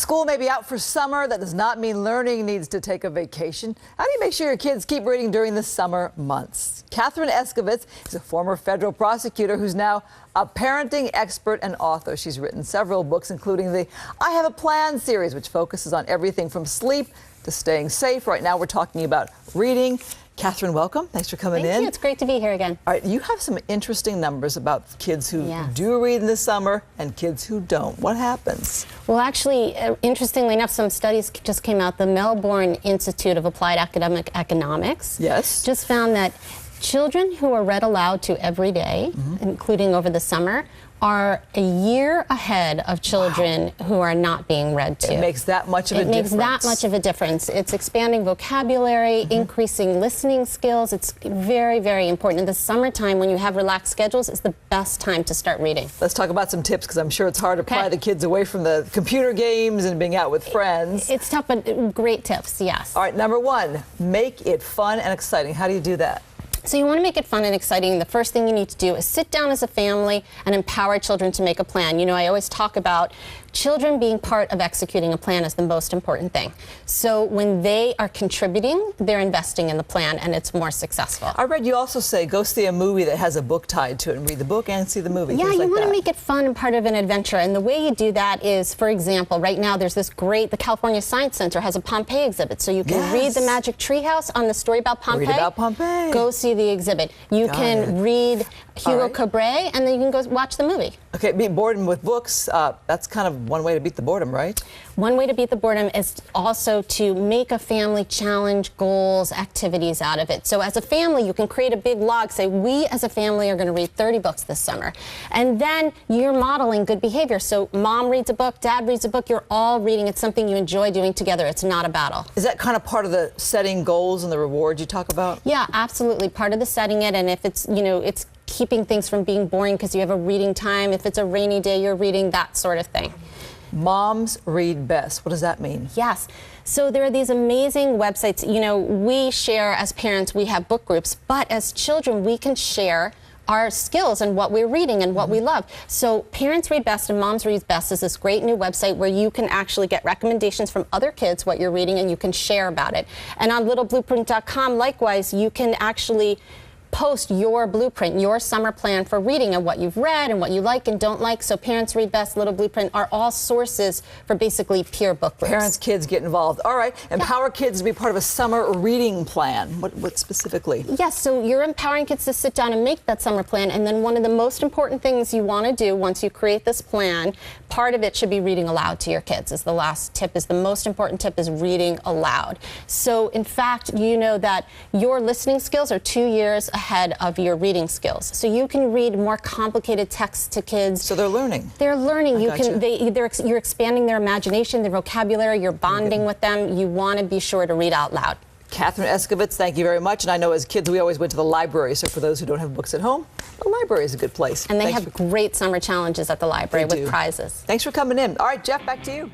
School may be out for summer. That does not mean learning needs to take a vacation. How do you make sure your kids keep reading during the summer months? Katherine Eskovitz is a former federal prosecutor who's now a parenting expert and author. She's written several books, including the I Have a Plan series, which focuses on everything from sleep to staying safe. Right now, we're talking about reading. Katherine, welcome. Thanks for coming in. Thank you. It's great to be here again. All right, you have some interesting numbers about kids who do read in the summer and kids who don't. What happens? Well, actually, interestingly enough, some studies just came out. The Melbourne Institute of Applied Academic Economics just found that children who are read aloud to every day, including over the summer, are a year ahead of children who are not being read to. It makes that much of a difference. It makes that much of a difference. It's expanding vocabulary, increasing listening skills. It's very, very important. In the summertime, when you have relaxed schedules, it's the best time to start reading. Let's talk about some tips, because I'm sure it's hard to pry the kids away from the computer games and being out with friends. It's tough, but great tips, yes. All right, number one, make it fun and exciting. How do you do that? So you want to make it fun and exciting. The first thing you need to do is sit down as a family and empower children to make a plan. You know, I always talk about children being part of executing a plan is the most important thing. So when they are contributing, they're investing in the plan and it's more successful. I read you also say go see a movie that has a book tied to it and read the book and see the movie. Yeah, you want to make it fun and part of an adventure. And the way you do that is, for example, right now there's this great, the California Science Center has a Pompeii exhibit. So you can read The Magic Treehouse on the story about Pompeii. Read about Pompeii. Go see the exhibit. You can read Hugo Cabret and then you can go watch the movie. Okay, beat boredom with books. That's kind of one way to beat the boredom, right? One way to beat the boredom is also to make a family challenge, goals, activities out of it. So as a family, you can create a big log, say, we as a family are going to read 30 books this summer. And then you're modeling good behavior. So mom reads a book, dad reads a book, you're all reading. It's something you enjoy doing together. It's not a battle. Is that kind of part of the setting goals and the rewards you talk about? Yeah, absolutely. Part of the setting it. And if it's, you know, it's keeping things from being boring because you have a reading time. If it's a rainy day, you're reading, that sort of thing. Moms read best. What does that mean? Yes. So there are these amazing websites. You know, we share as parents, we have book groups, but as children, we can share our skills and what we're reading and what we love. So Parents Read Best and Moms Read Best is this great new website where you can actually get recommendations from other kids what you're reading and you can share about it. And on littleblueprint.com, likewise, you can actually post your blueprint, your summer plan for reading and what you've read and what you like and don't like. So Parents Read Best, Little Blueprint are all sources for basically peer book groups. Parents, kids get involved. All right. Empower kids to be part of a summer reading plan. What specifically? Yes, so you're empowering kids to sit down and make that summer plan. And then one of the most important things you want to do once you create this plan, part of it should be reading aloud to your kids. Is the last tip, is the most important tip, is reading aloud. So in fact, you know that your listening skills are 2 years ahead of your reading skills. So you can read more complicated texts to kids. So they're learning. They're learning. You're expanding their imagination, their vocabulary, you're bonding with them. You want to be sure to read out loud. Katherine Eskovitz, thank you very much. And I know as kids, we always went to the library. So for those who don't have books at home, the library is a good place. And they have great summer challenges at the library with prizes. Thanks for coming in. All right, Jeff, back to you.